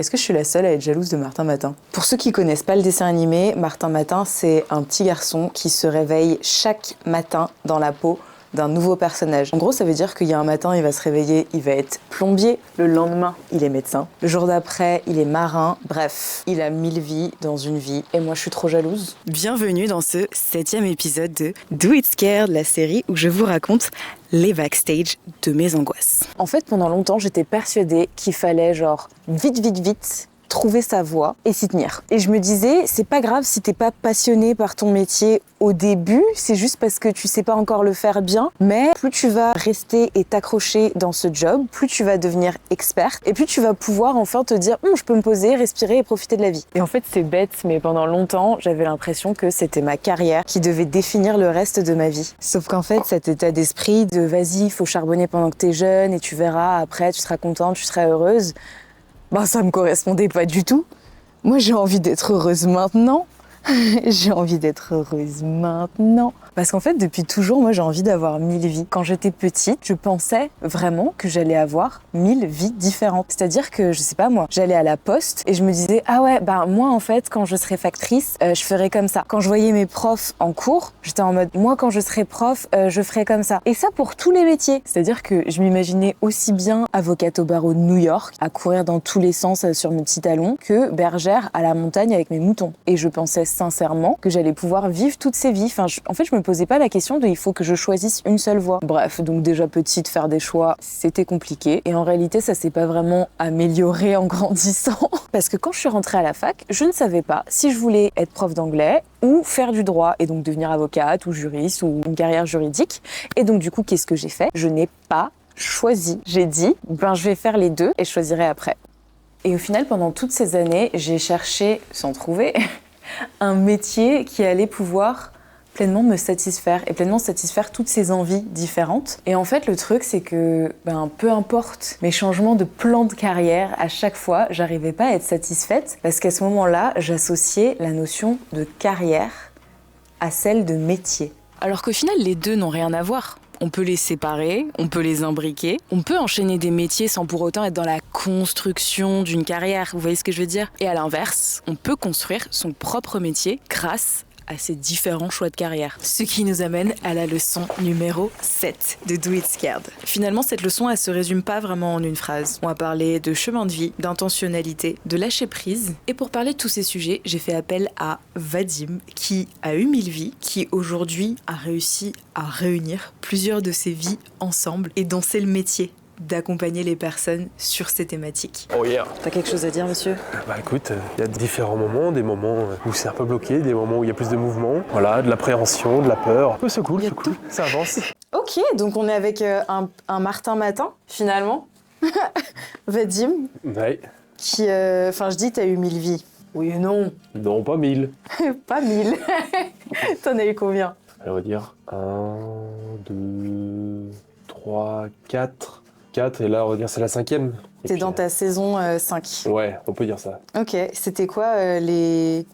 Est-ce que je suis la seule à être jalouse de Martin Matin? Pour ceux qui connaissent pas le dessin animé, Martin Matin, c'est un petit garçon qui se réveille chaque matin dans la peau d'un nouveau personnage. En gros, ça veut dire qu'il y a un matin, il va se réveiller, il va être plombier. Le lendemain, il est médecin. Le jour d'après, il est marin. Bref, il a 1000 vies dans une vie. Et moi, je suis trop jalouse. Bienvenue dans ce 7e épisode de Do It Scared, la série où je vous raconte les backstage de mes angoisses. En fait, pendant longtemps, j'étais persuadée qu'il fallait vite, trouver sa voie et s'y tenir. Et je me disais, c'est pas grave si t'es pas passionné par ton métier au début, c'est juste parce que tu sais pas encore le faire bien, mais plus tu vas rester et t'accrocher dans ce job, plus tu vas devenir experte et plus tu vas pouvoir enfin te dire je peux me poser, respirer et profiter de la vie. Et en fait, c'est bête, mais pendant longtemps, j'avais l'impression que c'était ma carrière qui devait définir le reste de ma vie. Sauf qu'en fait, cet état d'esprit de vas-y, faut charbonner pendant que t'es jeune et tu verras, après tu seras contente, tu seras heureuse, ça me correspondait pas du tout. Moi, j'ai envie d'être heureuse maintenant. J'ai envie d'être heureuse maintenant. Parce qu'en fait, depuis toujours, moi, j'ai envie d'avoir 1000 vies. Quand j'étais petite, je pensais vraiment que j'allais avoir 1000 vies différentes. C'est-à-dire que, je sais pas moi, j'allais à la poste et je me disais, moi, en fait, quand je serai factrice, je ferai comme ça. Quand je voyais mes profs en cours, j'étais en mode, moi, quand je serai prof, je ferai comme ça. Et ça pour tous les métiers. C'est-à-dire que je m'imaginais aussi bien avocate au barreau de New York, à courir dans tous les sens sur mes petits talons, que bergère à la montagne avec mes moutons. Et je pensais sincèrement que j'allais pouvoir vivre toutes ces vies. En fait, je me posais pas la question de il faut que je choisisse une seule voie. Bref, donc déjà petite, faire des choix, c'était compliqué. Et en réalité, ça s'est pas vraiment amélioré en grandissant. Parce que quand je suis rentrée à la fac, je ne savais pas si je voulais être prof d'anglais ou faire du droit et donc devenir avocate ou juriste ou une carrière juridique. Et donc du coup, qu'est-ce que j'ai fait? Je n'ai pas choisi. J'ai dit, je vais faire les deux et je choisirai après. Et au final, pendant toutes ces années, j'ai cherché, sans trouver, un métier qui allait pouvoir pleinement me satisfaire et pleinement satisfaire toutes ces envies différentes. Et en fait, le truc, c'est que peu importe mes changements de plan de carrière, à chaque fois, j'arrivais pas à être satisfaite parce qu'à ce moment-là, j'associais la notion de carrière à celle de métier. Alors qu'au final, les deux n'ont rien à voir. On peut les séparer, on peut les imbriquer, on peut enchaîner des métiers sans pour autant être dans la construction d'une carrière, vous voyez ce que je veux dire? Et à l'inverse, on peut construire son propre métier grâce à ces différents choix de carrière. Ce qui nous amène à la leçon numéro 7 de Do It Scared. Finalement, cette leçon, elle se résume pas vraiment en une phrase. On va parler de chemin de vie, d'intentionnalité, de lâcher prise. Et pour parler de tous ces sujets, j'ai fait appel à Vadim, qui a eu 1000 vies, qui aujourd'hui a réussi à réunir plusieurs de ses vies ensemble et dont c'est le métier d'accompagner les personnes sur ces thématiques. Oh yeah. T'as quelque chose à dire, monsieur? Écoute, il y a différents moments, des moments où c'est un peu bloqué, des moments où il y a plus de mouvement, voilà, de l'appréhension, de la peur. C'est cool, ça avance. Ok, donc on est avec un Martin Matin, finalement. Vadim. Ouais. Qui, je dis, t'as eu 1000 vies. Oui et non. Non, pas 1000. Pas 1000. T'en as eu combien? On va dire 1, 2, 3, 4. 4, et là, on va dire c'est la 5e. T'es dans ta saison 5. Ouais, on peut dire ça. Ok, c'était quoi les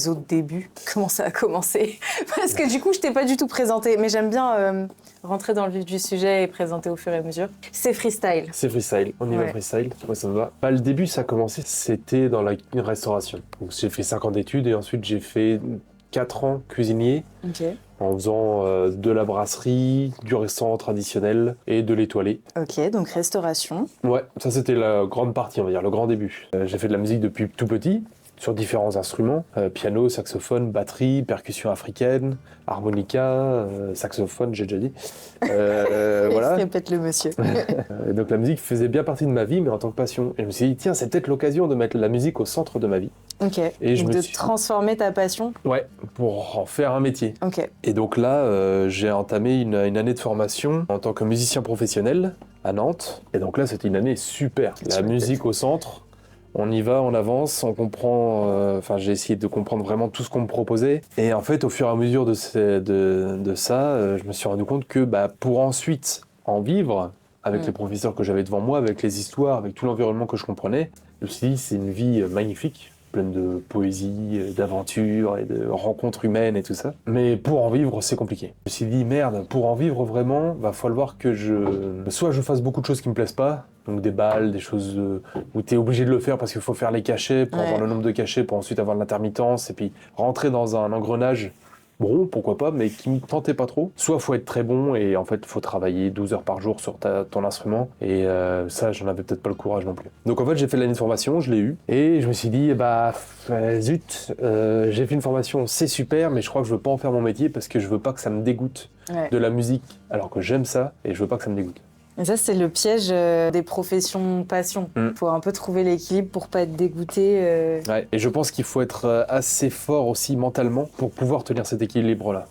autres débuts? Comment ça a commencé? Parce que du coup, je t'ai pas du tout présenté, mais j'aime bien rentrer dans le vif du sujet et présenter au fur et à mesure. C'est freestyle. C'est freestyle, on y va freestyle, moi ça me va. Le début, ça a commencé, c'était dans la restauration. Donc j'ai fait 5 ans d'études et ensuite j'ai fait 4 ans cuisinier. Ok. En faisant de la brasserie, du restaurant traditionnel et de l'étoilé. Ok, donc restauration. Ouais, ça c'était la grande partie, on va dire, le grand début. J'ai fait de la musique depuis tout petit, sur différents instruments. Piano, saxophone, batterie, percussion africaine, harmonica, saxophone, j'ai déjà dit. Voilà. Répète le monsieur. Donc la musique faisait bien partie de ma vie, mais en tant que passion. Et je me suis dit, tiens, c'est peut-être l'occasion de mettre la musique au centre de ma vie. Ok, et donc transformer ta passion. Ouais, pour en faire un métier. Ok. Et donc là, j'ai entamé une année de formation en tant que musicien professionnel à Nantes. Et donc là, c'était une année super. La musique au centre, on y va, on avance, on comprend... j'ai essayé de comprendre vraiment tout ce qu'on me proposait. Et en fait, au fur et à mesure de ça, je me suis rendu compte que pour ensuite en vivre, avec les professeurs que j'avais devant moi, avec les histoires, avec tout l'environnement que je comprenais, je me suis dit, c'est une vie magnifique, pleine de poésie, d'aventures et de rencontres humaines et tout ça. Mais pour en vivre, c'est compliqué. Je me suis dit, merde, pour en vivre vraiment, va falloir que soit je fasse beaucoup de choses qui me plaisent pas, Donc des balles, des choses où tu es obligé de le faire parce qu'il faut faire les cachets pour avoir le nombre de cachets, pour ensuite avoir l'intermittence, et puis rentrer dans un engrenage. Bon, pourquoi pas, mais qui me tentait pas trop. Soit faut être très bon et en fait faut travailler 12 heures par jour sur ton instrument et ça j'en avais peut-être pas le courage non plus. Donc en fait j'ai fait l'année de formation, je l'ai eu et je me suis dit zut, j'ai fait une formation, c'est super mais je crois que je veux pas en faire mon métier parce que je veux pas que ça me dégoûte de la musique alors que j'aime ça et je veux pas que ça me dégoûte. Et ça, c'est le piège des professions passion. Faut un peu trouver l'équilibre pour pas être dégoûté. Ouais, et je pense qu'il faut être assez fort aussi mentalement pour pouvoir tenir cet équilibre-là.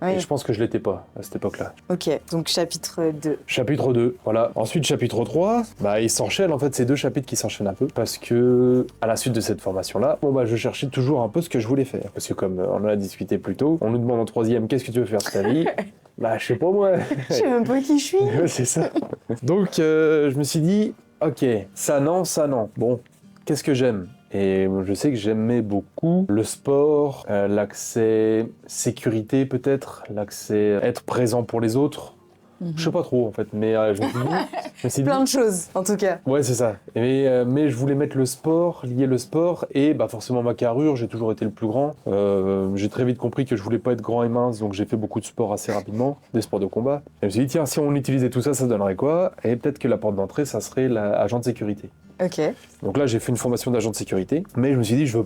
Oui. Et je pense que je l'étais pas à cette époque-là. Ok, donc chapitre 2. Chapitre 2, voilà. Ensuite, chapitre 3, il s'enchaîne, en fait, c'est 2 chapitres qui s'enchaînent un peu, parce que, à la suite de cette formation-là, je cherchais toujours un peu ce que je voulais faire. Parce que comme on en a discuté plus tôt, on nous demande en 3e, qu'est-ce que tu veux faire de ta vie ? Je sais pas moi. Je sais même pas qui je suis. C'est ça. Donc, je me suis dit, ok, ça non. Bon, qu'est-ce que j'aime ? Et je sais que j'aimais beaucoup le sport, l'accès sécurité peut-être, l'accès être présent pour les autres. Je sais pas trop en fait, mais je me suis dit... Plein de choses en tout cas. Ouais, c'est ça. Mais je voulais mettre le sport, lier le sport et forcément ma carrure, j'ai toujours été le plus grand. J'ai très vite compris que je voulais pas être grand et mince, donc j'ai fait beaucoup de sport assez rapidement, des sports de combat. Et je me suis dit, tiens, si on utilisait tout ça, ça donnerait quoi ? Et peut-être que la porte d'entrée, ça serait l'agent de sécurité. Ok. Donc là, j'ai fait une formation d'agent de sécurité, mais je me suis dit, je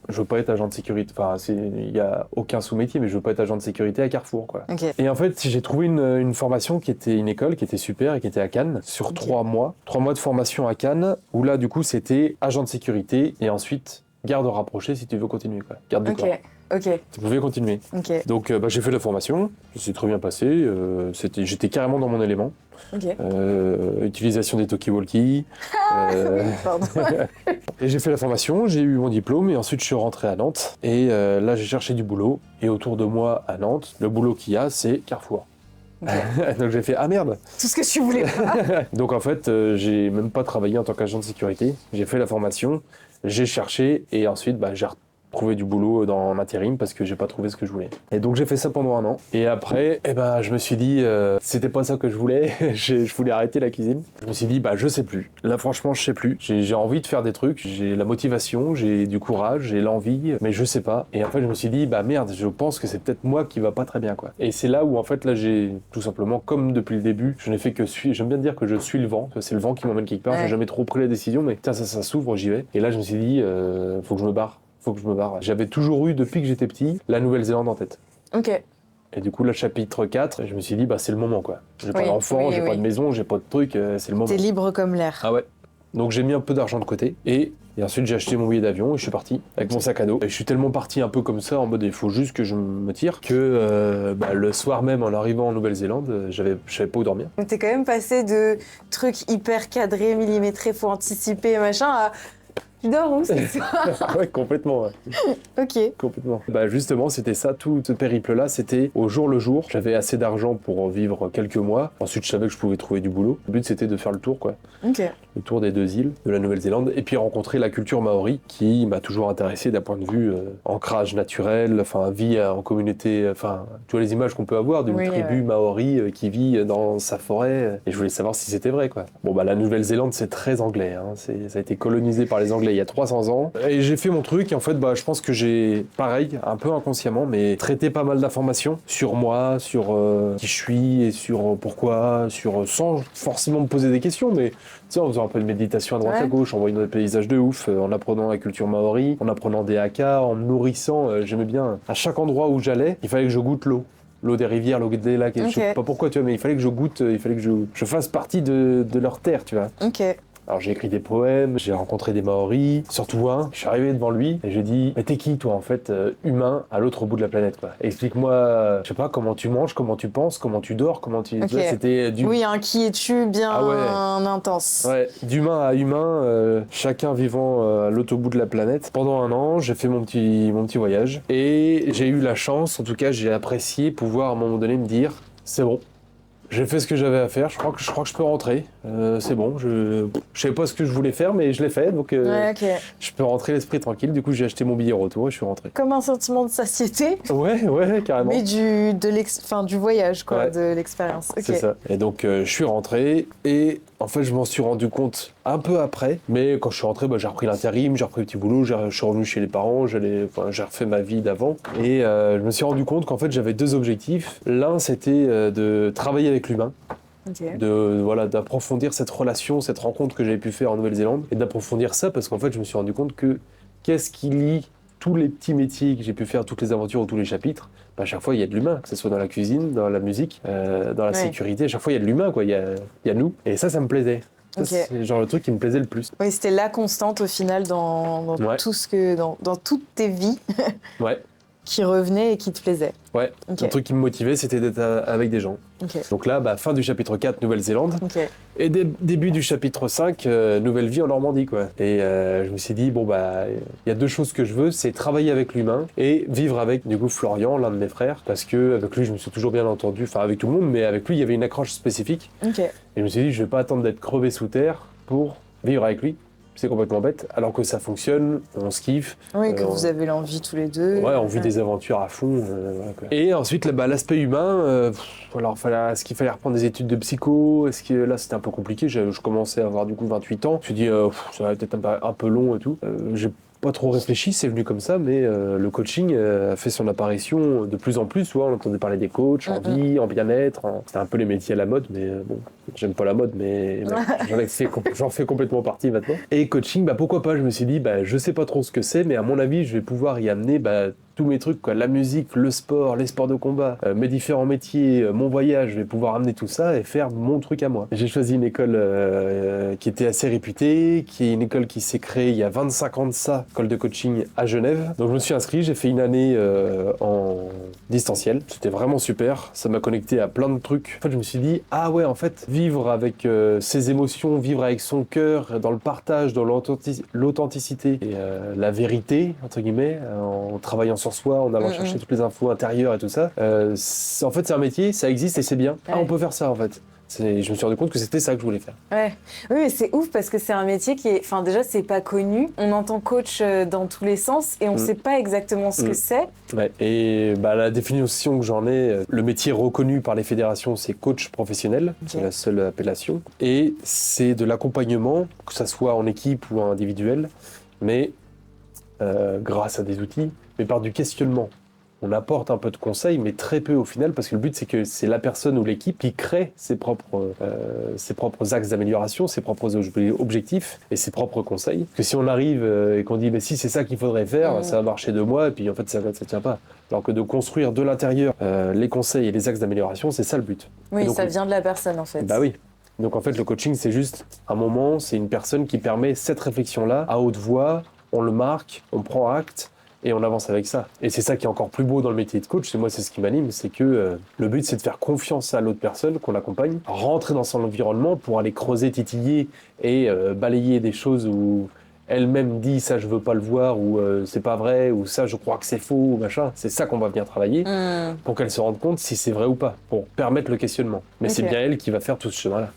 veux pas être agent de sécurité. Enfin, il y a aucun sous-métier, mais je veux pas être agent de sécurité à Carrefour, quoi. Okay. Et en fait, j'ai trouvé une formation qui était une école qui était super et qui était à Cannes sur 3 mois. 3 mois de formation à Cannes, où là, du coup, c'était agent de sécurité et ensuite garde rapproché si tu veux continuer, quoi. Garde du corps. Ok. Tu pouvais continuer. Okay. Donc j'ai fait la formation, ça s'est très bien passé, j'étais carrément dans mon élément. Okay. Utilisation des talkie-walkie. Pardon. Et j'ai fait la formation, j'ai eu mon diplôme et ensuite je suis rentré à Nantes. Et là j'ai cherché du boulot et autour de moi à Nantes, le boulot qu'il y a c'est Carrefour. Okay. Donc j'ai fait ah merde. Tout ce que tu voulais pas. Donc en fait j'ai même pas travaillé en tant qu'agent de sécurité. J'ai fait la formation, j'ai cherché et ensuite j'ai trouvé du boulot en intérim parce que j'ai pas trouvé ce que je voulais. Et donc j'ai fait ça pendant 1 an. Et après, je me suis dit, c'était pas ça que je voulais. Je voulais arrêter la cuisine. Je me suis dit, je sais plus. Là, franchement, je sais plus. J'ai envie de faire des trucs. J'ai la motivation, j'ai du courage, j'ai l'envie, mais je sais pas. Et en fait, je me suis dit, merde, je pense que c'est peut-être moi qui va pas très bien, quoi. Et c'est là où, en fait, là, j'ai tout simplement, comme depuis le début, je n'ai fait que suivre. J'aime bien dire que je suis le vent. C'est le vent qui m'emmène quelque part. Ouais. J'ai jamais trop pris la décision, mais tiens, ça s'ouvre, j'y vais. Et là, je me suis dit, faut que je me barre. J'avais toujours eu, depuis que j'étais petit, la Nouvelle-Zélande en tête. Ok. Et du coup, le chapitre 4, je me suis dit, c'est le moment, quoi. J'ai pas d'enfant, j'ai pas de maison, j'ai pas de truc, c'est le moment. T'es libre comme l'air. Ah ouais. Donc j'ai mis un peu d'argent de côté et ensuite j'ai acheté mon billet d'avion et je suis parti avec mon sac à dos. Et je suis tellement parti un peu comme ça, en mode il faut juste que je me tire, que le soir même en arrivant en Nouvelle-Zélande, je savais pas où dormir. T'es quand même passé de trucs hyper cadrés, millimétrés, faut anticiper, machin, à... Tu dors où c'est ça? Ouais, complètement. Ouais. Ok. Complètement. Justement, c'était ça, tout ce périple-là, c'était au jour le jour. J'avais assez d'argent pour vivre quelques mois. Ensuite, je savais que je pouvais trouver du boulot. Le but, c'était de faire le tour, quoi. Ok. Le tour des 2 îles de la Nouvelle-Zélande. Et puis rencontrer la culture maori, qui m'a toujours intéressé d'un point de vue ancrage naturel, vie en communauté, tu vois les images qu'on peut avoir d'une tribu maori qui vit dans sa forêt. Et je voulais savoir si c'était vrai, quoi. Bon, la Nouvelle-Zélande, c'est très anglais. Hein. Ça a été colonisé par les Anglais il y a 300 ans. Et j'ai fait mon truc et en fait, je pense que j'ai, pareil, un peu inconsciemment, mais traité pas mal d'informations sur moi, sur qui je suis et sur pourquoi, sans forcément me poser des questions, mais tu sais, en faisant un peu de méditation à droite à gauche, en voyant des paysages de ouf, en apprenant la culture maori, en apprenant des haka, en me nourrissant. J'aimais bien, à chaque endroit où j'allais, il fallait que je goûte l'eau des rivières, l'eau des lacs, je sais pas pourquoi, tu vois, mais il fallait que je goûte, il fallait que je fasse partie de leur terre, tu vois. Ok. Alors j'ai écrit des poèmes, j'ai rencontré des Maoris, surtout un. Je suis arrivé devant lui et j'ai dit, mais t'es qui toi en fait, humain à l'autre bout de la planète, quoi. Explique-moi, je sais pas, comment tu manges, comment tu penses, comment tu dors, comment tu... Okay. C'était du... Oui, un qui es-tu bien intense. Ouais, d'humain à humain, chacun vivant à l'autre bout de la planète. Pendant 1 an, j'ai fait mon petit voyage et j'ai eu la chance, en tout cas j'ai apprécié pouvoir à un moment donné me dire, c'est bon. J'ai fait ce que j'avais à faire, je crois que je peux rentrer. c'est bon, je savais pas ce que je voulais faire, mais je l'ai fait, donc Ouais, ok. je peux rentrer l'esprit tranquille. Du coup, j'ai acheté mon billet retour et je suis rentré. Comme un sentiment de satiété, Ouais, carrément. mais du voyage, quoi, Ouais. de l'expérience. Ok. C'est ça. Et donc, je suis rentré et en fait, je m'en suis rendu compte un peu après. Mais quand je suis rentré, j'ai repris l'intérim, j'ai repris le petit boulot, je suis revenu chez les parents, j'ai refait ma vie d'avant. Et je me suis rendu compte qu'en fait, j'avais deux objectifs. L'un, c'était de travailler avec l'humain. Ok. D'approfondir cette relation, cette rencontre que j'avais pu faire en Nouvelle-Zélande et d'approfondir ça parce qu'en fait je me suis rendu compte que qu'est-ce qui lie tous les petits métiers que j'ai pu faire, toutes les aventures ou tous les chapitres, à chaque fois il y a de l'humain, que ce soit dans la cuisine, dans la musique, dans la sécurité, à chaque fois il y a de l'humain, quoi. Il y a nous et ça me plaisait. Ça, Ok. c'est genre le truc qui me plaisait le plus. Oui, c'était la constante au final dans Ouais. tout dans toutes tes vies Ouais, qui revenait et qui te plaisait. ouais. Ok. Le truc qui me motivait c'était d'être avec des gens. Ok. Donc là, fin du chapitre 4, Nouvelle-Zélande. Ok. Et début du chapitre 5, nouvelle vie en Normandie, quoi. Et je me suis dit, il y a deux choses que je veux, c'est travailler avec l'humain et vivre avec, du coup, Florian, l'un de mes frères, parce que avec lui, je me suis toujours bien entendu, enfin avec tout le monde, mais avec lui, il y avait une accroche spécifique. Ok. Et je me suis dit, je vais pas attendre d'être crevé sous terre pour vivre avec lui. C'est complètement bête, alors que ça fonctionne, on se kiffe. Oui, que vous avez l'envie tous les deux. Ouais, on vit des aventures à fond. Voilà, quoi. Et ensuite, l'aspect humain, est-ce qu'il fallait reprendre des études de psycho? Est-ce que là, c'était un peu compliqué? Je commençais à avoir du coup 28 ans. Je me suis dit, ça va peut-être un peu long et tout. J'ai pas trop réfléchi, c'est venu comme ça, mais le coaching a fait son apparition de plus en plus. Souvent, on entendait parler des coachs en vie, en bien-être. C'était un peu les métiers à la mode, mais bon, j'aime pas la mode, mais j'en fais complètement partie maintenant. Et coaching, pourquoi pas? Je me suis dit, je sais pas trop ce que c'est, mais à mon avis, je vais pouvoir y amener tous mes trucs, quoi. La musique, le sport, les sports de combat, mes différents métiers, mon voyage, je vais pouvoir amener tout ça et faire mon truc à moi. J'ai choisi une école qui était assez réputée, qui est une école qui s'est créée il y a 25 ans de ça, école de coaching à Genève. Donc je me suis inscrit, j'ai fait une année en distanciel. C'était vraiment super, ça m'a connecté à plein de trucs. En fait, je me suis dit, ah ouais, en fait, vivre avec ses émotions, vivre avec son cœur, dans le partage, dans l'authenticité et la vérité, entre guillemets, en travaillant sur soi, en allant chercher toutes les infos intérieures et tout ça. En fait, c'est un métier, ça existe et c'est bien. Ouais. Ah, on peut faire ça, en fait. Je me suis rendu compte que c'était ça que je voulais faire. Ouais. Oui, mais c'est ouf parce que c'est un métier qui est... Enfin, déjà, c'est pas connu. On entend coach dans tous les sens et on sait pas exactement ce que c'est. Ouais. Et la définition que j'en ai, le métier reconnu par les fédérations, c'est coach professionnel. Okay. C'est la seule appellation. Et c'est de l'accompagnement, que ça soit en équipe ou individuel, mais grâce à des outils, mais par du questionnement. On apporte un peu de conseils, mais très peu au final, parce que le but, c'est que c'est la personne ou l'équipe qui crée ses propres axes d'amélioration, ses propres objectifs et ses propres conseils. Parce que si on arrive et qu'on dit, si c'est ça qu'il faudrait faire, ça va marcher 2 mois, et puis en fait, ça tient pas. Alors que de construire de l'intérieur les conseils et les axes d'amélioration, c'est ça le but. Oui, donc, ça vient de la personne, en fait. Bah oui. Donc en fait, le coaching, c'est juste un moment, c'est une personne qui permet cette réflexion-là à haute voix, on le marque, on prend acte, et on avance avec ça. Et c'est ça qui est encore plus beau dans le métier de coach, c'est ce qui m'anime, c'est que le but, c'est de faire confiance à l'autre personne qu'on accompagne, rentrer dans son environnement pour aller creuser, titiller et balayer des choses où elle-même dit ça je veux pas le voir, ou c'est pas vrai, ou ça je crois que c'est faux, ou machin. C'est ça qu'on va venir travailler pour qu'elle se rende compte si c'est vrai ou pas, pour permettre le questionnement. Mais c'est bien elle qui va faire tout ce chemin-là.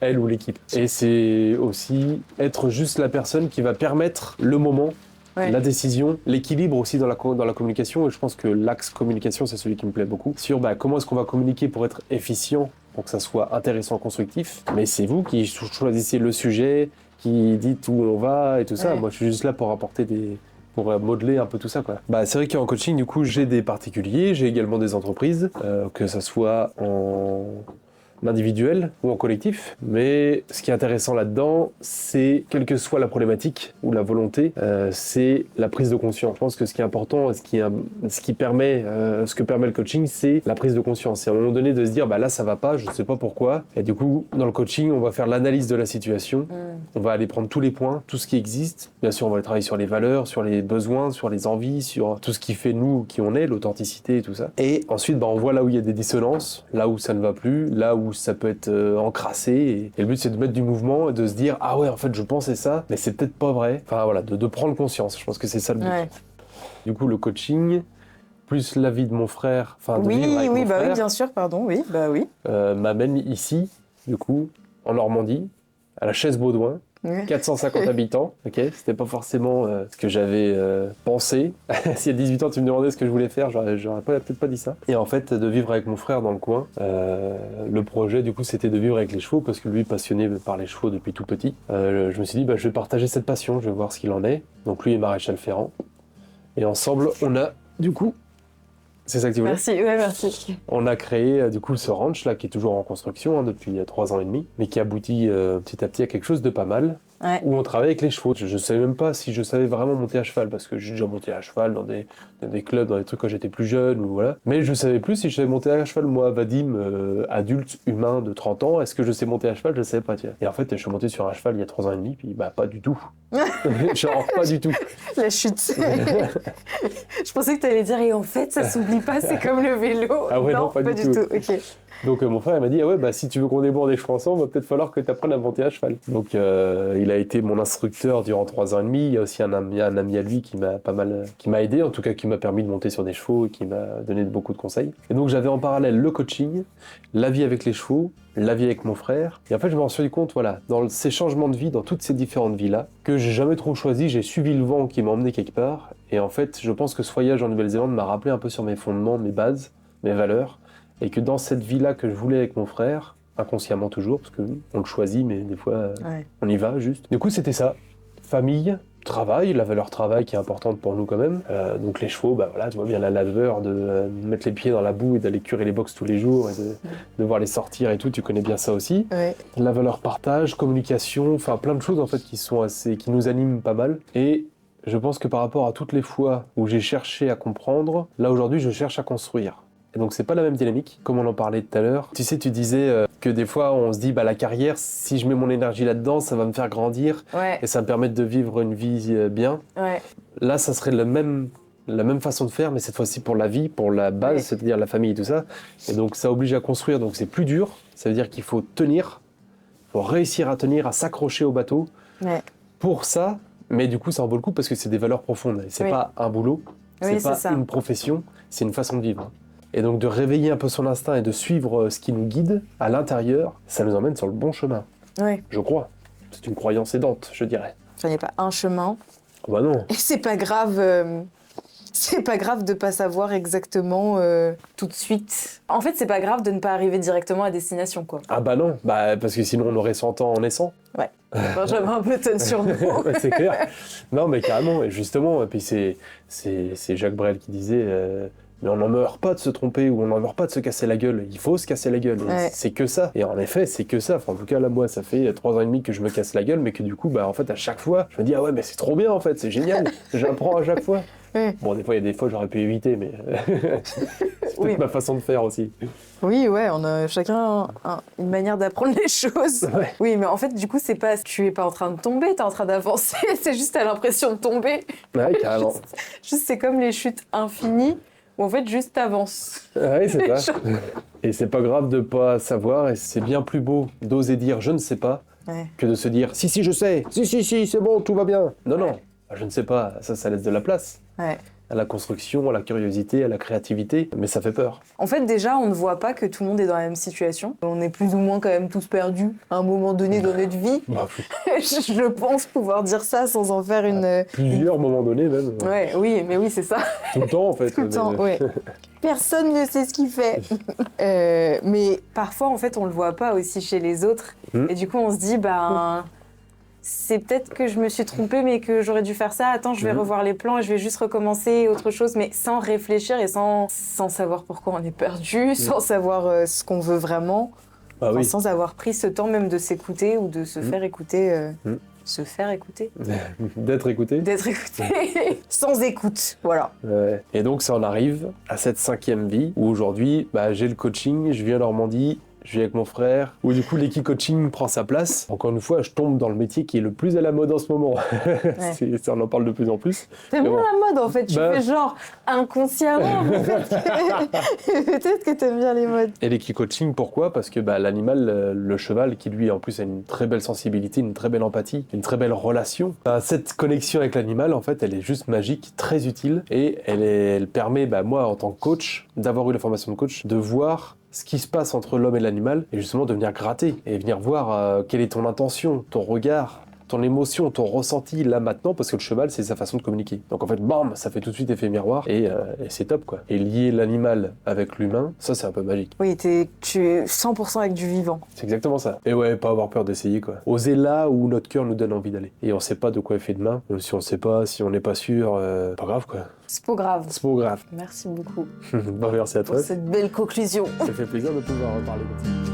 Elle ou l'équipe. Et c'est aussi être juste la personne qui va permettre le moment, la décision, l'équilibre aussi dans la communication. Et je pense que l'axe communication, c'est celui qui me plaît beaucoup. Sur comment est-ce qu'on va communiquer pour être efficient, pour que ça soit intéressant, constructif. Mais c'est vous qui choisissez le sujet, qui dites où on va et tout ça. Moi, je suis juste là pour apporter pour modeler un peu tout ça, quoi. C'est vrai qu'en coaching, du coup, j'ai des particuliers, j'ai également des entreprises, que ça soit en individuel ou en collectif, mais ce qui est intéressant là-dedans, c'est quelle que soit la problématique ou la volonté, c'est la prise de conscience. Je pense que ce qui est important, ce que permet le coaching, c'est la prise de conscience. C'est à un moment donné de se dire, là ça va pas, je sais pas pourquoi, et du coup dans le coaching, on va faire l'analyse de la situation, on va aller prendre tous les points, tout ce qui existe. Bien sûr, on va aller travailler sur les valeurs, sur les besoins, sur les envies, sur tout ce qui fait nous qui on est, l'authenticité et tout ça. Et ensuite, on voit là où il y a des dissonances, là où ça ne va plus, là où ça peut être encrassé, et le but c'est de mettre du mouvement et de se dire ah ouais en fait je pensais ça mais c'est peut-être pas vrai, enfin voilà, de prendre conscience. Je pense que c'est ça le but. Du coup le coaching plus la vie de mon frère, de vivre avec mon frère, oui bien sûr, pardon, oui, m'amène ici du coup en Normandie, à la Chaise-Baudouin. 450 habitants, ok, c'était pas forcément ce que j'avais pensé. Si à 18 ans tu me demandais ce que je voulais faire, j'aurais peut-être pas dit ça. Et en fait, de vivre avec mon frère dans le coin, le projet du coup c'était de vivre avec les chevaux, parce que lui passionné par les chevaux depuis tout petit. Je me suis dit, je vais partager cette passion, je vais voir ce qu'il en est. Donc lui est maréchal ferrant. Et ensemble, on a du coup... C'est ça que tu voulais ? Merci, ouais, merci. On a créé du coup ce ranch là qui est toujours en construction depuis 3 ans et demi, mais qui aboutit petit à petit à quelque chose de pas mal, où on travaille avec les chevaux. Je ne savais même pas si je savais vraiment monter à cheval, parce que j'ai déjà monté à cheval dans des clubs, dans des trucs quand j'étais plus jeune, ou voilà. Mais je savais plus si je savais monter à cheval, moi, Vadim, adulte, humain de 30 ans, est-ce que je sais monter à cheval ? Je ne savais pas, tiens. Et en fait, je suis monté sur un cheval il y a 3 ans et demi, puis pas du tout. Genre, pas du tout. La chute. Je pensais que tu allais dire, et en fait, ça s'oublie pas, c'est comme le vélo. Ah ouais, non, pas du tout. Ok. Donc mon frère il m'a dit, ah ouais, si tu veux qu'on déborde des chevaux ensemble, va peut-être falloir que tu apprennes à monter à cheval. Donc il a été mon instructeur durant 3 ans et demi. Il y a aussi un ami à lui qui m'a aidé, en tout cas qui m'a permis de monter sur des chevaux et qui m'a donné beaucoup de conseils. Et donc j'avais en parallèle le coaching, la vie avec les chevaux, la vie avec mon frère. Et en fait je me suis rendu compte, voilà, dans ces changements de vie, dans toutes ces différentes vies-là, que j'ai jamais trop choisi, j'ai suivi le vent qui m'a emmené quelque part. Et en fait je pense que ce voyage en Nouvelle-Zélande m'a rappelé un peu sur mes fondements, mes bases, mes valeurs. Et que dans cette vie-là que je voulais avec mon frère, inconsciemment toujours, parce qu'on le choisit, mais des fois, on y va juste. Du coup, c'était ça. Famille, travail, la valeur travail qui est importante pour nous quand même. Donc les chevaux, voilà, tu vois bien la laveur, de mettre les pieds dans la boue et d'aller curer les box tous les jours et de voir les sortir et tout, tu connais bien ça aussi. Ouais. La valeur partage, communication, enfin plein de choses en fait qui nous animent pas mal. Et je pense que par rapport à toutes les fois où j'ai cherché à comprendre, là aujourd'hui je cherche à construire. Et donc c'est pas la même dynamique, comme on en parlait tout à l'heure. Tu sais, tu disais que des fois on se dit la carrière, si je mets mon énergie là-dedans, ça va me faire grandir et ça me permettre de vivre une vie bien. Ouais. Là, ça serait la même façon de faire, mais cette fois-ci pour la vie, pour la base, c'est-à-dire la famille et tout ça. Et donc ça oblige à construire, donc c'est plus dur. Ça veut dire qu'il faut tenir, il faut réussir à tenir, à s'accrocher au bateau. Ouais. Pour ça, mais du coup ça en vaut le coup parce que c'est des valeurs profondes. Et c'est pas un boulot, c'est pas une profession, c'est une façon de vivre. Et donc de réveiller un peu son instinct et de suivre ce qui nous guide à l'intérieur, ça nous emmène sur le bon chemin. Oui. Je crois. C'est une croyance aidante, je dirais. Il n'y a pas un chemin. Bah non. Et c'est pas grave. C'est pas grave de pas savoir exactement tout de suite. En fait, c'est pas grave de ne pas arriver directement à destination, quoi. Ah bah non, parce que sinon on aurait 100 ans en naissant. Ouais. Benjamin Button sur nous. C'est clair. Non, mais carrément. Et justement, et puis c'est Jacques Brel qui disait. Mais on n'en meurt pas de se tromper ou on n'en meurt pas de se casser la gueule. Il faut se casser la gueule. Ouais. C'est que ça. Et en effet, c'est que ça. Enfin, en tout cas, là, moi, ça fait 3 ans et demi que je me casse la gueule, mais que du coup, en fait, à chaque fois, je me dis, ah ouais, mais c'est trop bien, en fait, c'est génial. J'apprends à chaque fois. Ouais. Bon, des fois, il y a des fois, j'aurais pu éviter, mais c'est peut-être ma façon de faire aussi. Oui, ouais, on a chacun une manière d'apprendre les choses. Ouais. Oui, mais en fait, du coup, c'est pas, tu es pas en train de tomber, t'es en train d'avancer. C'est juste t'as l'impression de tomber. Ouais, carrément. Juste, c'est comme les chutes infinies. Ou en fait, juste t'avances. Oui, c'est ça. Et c'est pas grave de pas savoir, et c'est bien plus beau d'oser dire « je ne sais pas » que de se dire « si, je sais, si, c'est bon, tout va bien ». Non, je ne sais pas, ça laisse de la place. Ouais. À la construction, à la curiosité, à la créativité, mais ça fait peur. En fait, déjà, on ne voit pas que tout le monde est dans la même situation. On est plus ou moins quand même tous perdus à un moment donné dans notre vie. Je pense pouvoir dire ça sans en faire une... Plusieurs moments donnés, même. Ouais, oui, mais oui, c'est ça. Tout le temps, en fait. Tout le temps, ouais. Personne ne sait ce qu'il fait. Mais parfois, en fait, on le voit pas aussi chez les autres. Et du coup, on se dit, c'est peut-être que je me suis trompée, mais que j'aurais dû faire ça. Attends, je vais revoir les plans et je vais juste recommencer autre chose, mais sans réfléchir et sans savoir pourquoi on est perdu, sans savoir ce qu'on veut vraiment, sans avoir pris ce temps même de s'écouter ou de se faire écouter. Se faire écouter. D'être écouté. D'être écouté. Sans écoute, voilà. Ouais. Et donc, ça en arrive à cette 5e vie où aujourd'hui, j'ai le coaching, je vis en Normandie. Je vis avec mon frère, où du coup l'équi-coaching prend sa place. Encore une fois, je tombe dans le métier qui est le plus à la mode en ce moment. Ouais. Ça, on en parle de plus en plus. C'est moins la mode en fait, tu fais genre inconsciemment. Peut-être que t'aimes bien les modes. Et l'équi-coaching, pourquoi ? Parce que l'animal, le cheval, qui lui en plus a une très belle sensibilité, une très belle empathie, une très belle relation. Cette connexion avec l'animal, en fait, elle est juste magique, très utile. Et elle permet, moi en tant que coach, d'avoir eu la formation de coach, de voir ce qui se passe entre l'homme et l'animal et justement de venir gratter et venir voir quelle est ton intention, ton regard, ton émotion, ton ressenti là maintenant, parce que le cheval, c'est sa façon de communiquer. Donc en fait, bam, ça fait tout de suite effet miroir et c'est top quoi. Et lier l'animal avec l'humain, ça c'est un peu magique. Oui, tu es 100% avec du vivant. C'est exactement ça. Et ouais, pas avoir peur d'essayer quoi. Oser là où notre cœur nous donne envie d'aller. Et on sait pas de quoi est fait demain. Même si on sait pas, si on n'est pas sûr, pas grave quoi. C'est pas grave. C'est pas grave. Merci beaucoup Bon, merci à toi. pour cette belle conclusion. Ça fait plaisir de pouvoir en parler comme ça.